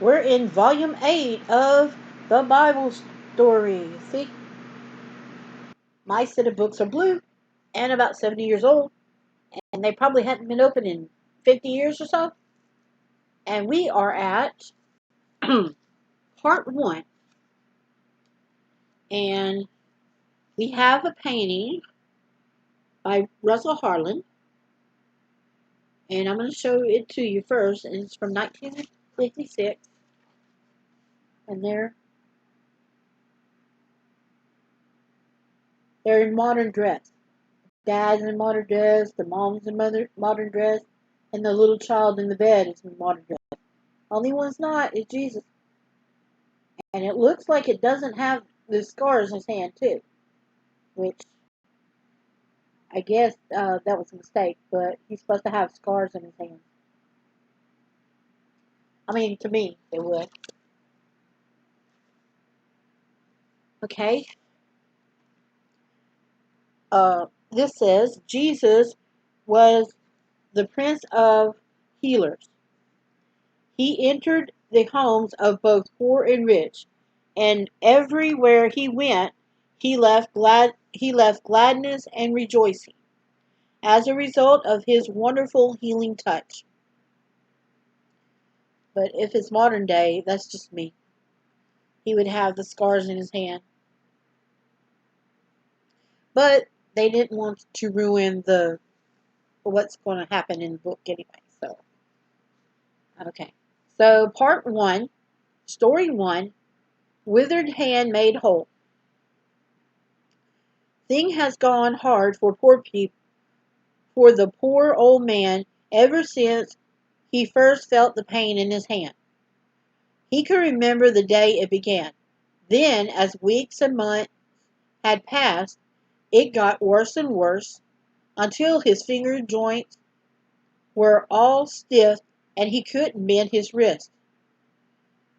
We're in volume 8 of the Bible story. See, my set of books are blue and about 70 years old, and they probably hadn't been open in 50 years or so. And we are at part 1, and we have a painting by Russell Harlan, and I'm going to show it to you first, and it's from 1956, and they're in modern dress. Dad's in modern dress, the mom's in modern dress, and the little child in the bed is in modern dress. Only one's not is Jesus. And it looks like it doesn't have the scars in his hand, too. Which, I guess that was a mistake, but he's supposed to have scars in his hand. I mean, to me, it would. Okay. This says, Jesus was the Prince of Healers. He entered the homes of both poor and rich, and everywhere he went, he left gladness and rejoicing as a result of his wonderful healing touch. But if it's modern day, that's just me. He would have the scars in his hand. But they didn't want to ruin the what's going to happen in the book anyway. So, okay. So part 1, story 1, Withered Hand Made Whole. Thing has gone hard for the poor old man ever since he first felt the pain in his hand. He could remember the day it began. Then, as weeks and months had passed, it got worse and worse until his finger joints were all stiff and he couldn't bend his wrist.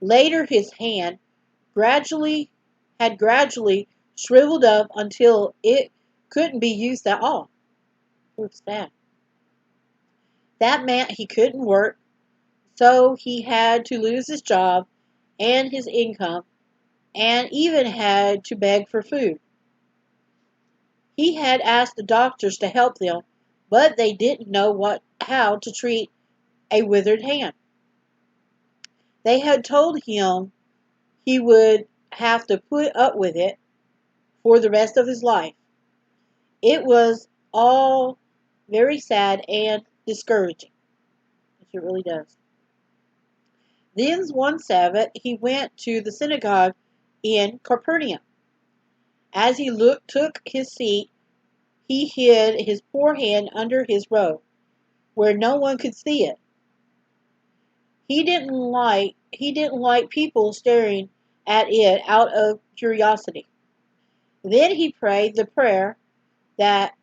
Later, his hand gradually shriveled up until it couldn't be used at all. What's that? That meant he couldn't work, so he had to lose his job and his income, and even had to beg for food. He had asked the doctors to help them, but they didn't know how to treat a withered hand. They had told him he would have to put up with it for the rest of his life. It was all very sad and discouraging, which it really does. Then one Sabbath he went to the synagogue in Capernaum. As he took his seat, he hid his poor hand under his robe, where no one could see it. He didn't like people staring at it out of curiosity. Then he prayed the prayer that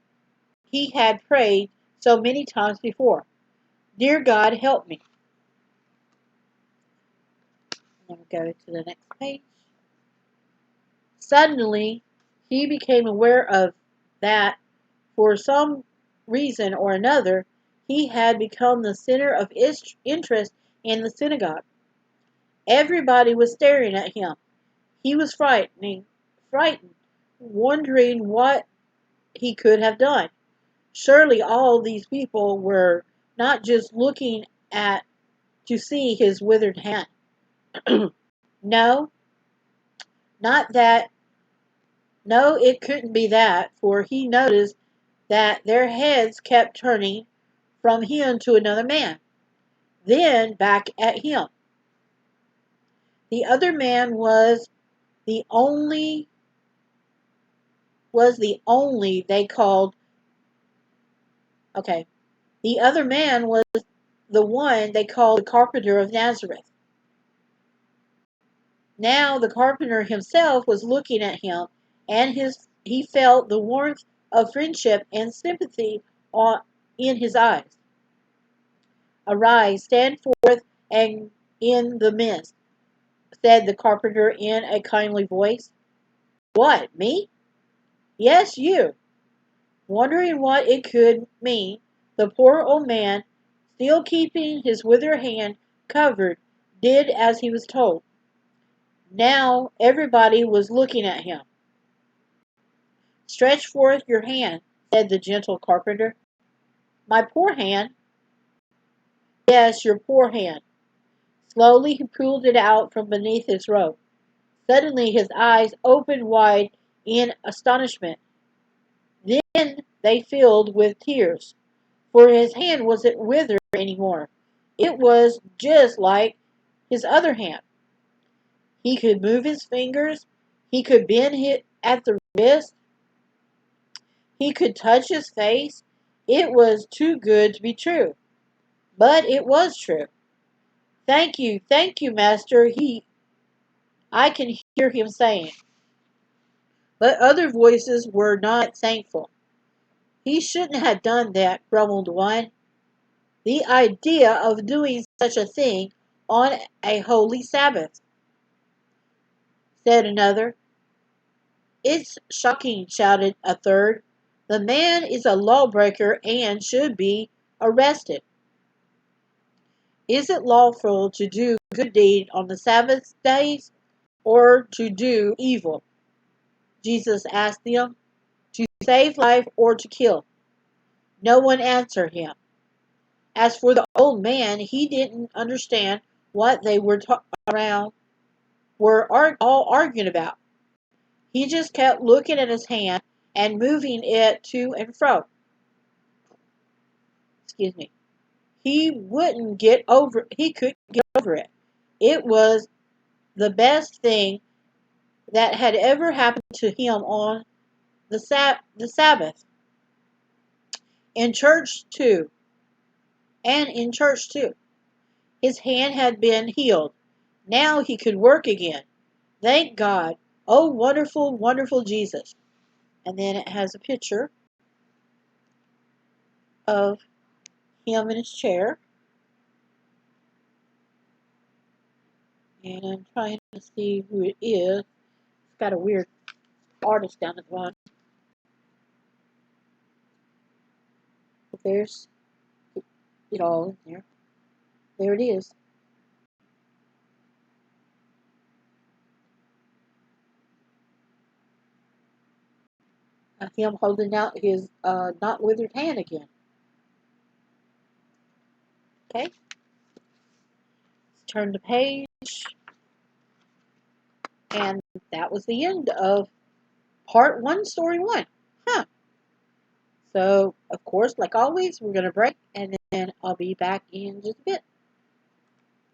he had prayed so many times before. Dear God, help me. Then we go to the next page. Suddenly, he became aware of that for some reason or another, he had become the center of interest in the synagogue. Everybody was staring at him. He was frightened, wondering what he could have done. Surely all these people were not just looking at to see his withered hand. No, not that. No, it couldn't be that, for he noticed that their heads kept turning from him to another man, then back at him. The other man the only they called okay. The other man was the one they called the carpenter of Nazareth. Now the carpenter himself was looking at him, and he felt the warmth of friendship and sympathy in his eyes. Arise, stand forth and in the midst, said the carpenter in a kindly voice. What, me? Yes, you. Wondering what it could mean, the poor old man, still keeping his withered hand covered, did as he was told. Now everybody was looking at him. "Stretch forth your hand," said the gentle carpenter. "My poor hand?" "Yes, your poor hand." Slowly he pulled it out from beneath his robe. Suddenly his eyes opened wide in astonishment. Then they filled with tears, for his hand wasn't withered anymore. It was just like his other hand. He could move his fingers. He could bend it at the wrist. He could touch his face. It was too good to be true. But it was true. Thank you, master, I can hear him saying. But other voices were not thankful. "He shouldn't have done that," grumbled one. "The idea of doing such a thing on a holy Sabbath," said another. "It's shocking," shouted a third. "The man is a lawbreaker and should be arrested." "Is it lawful to do good deed on the Sabbath days or to do evil?" Jesus asked them. "To save life or to kill?" No one answered him. As for the old man, he didn't understand what they were all arguing about. He just kept looking at his hand and moving it to and fro. Excuse me. He couldn't get over it. It was the best thing that had ever happened to him on the Sabbath. In church too, and in church too. His hand had been healed. Now he could work again. Thank God. Oh, wonderful, wonderful Jesus. And then it has a picture of him in his chair. And I'm trying to see who it is. It's got a weird artist down at the bottom. But there's it all in there. There it is. Him holding out his not withered hand again. Okay, let's turn the page. And that was the end of part one, story one. Huh. So, of course, like always, we're going to break and then I'll be back in just a bit.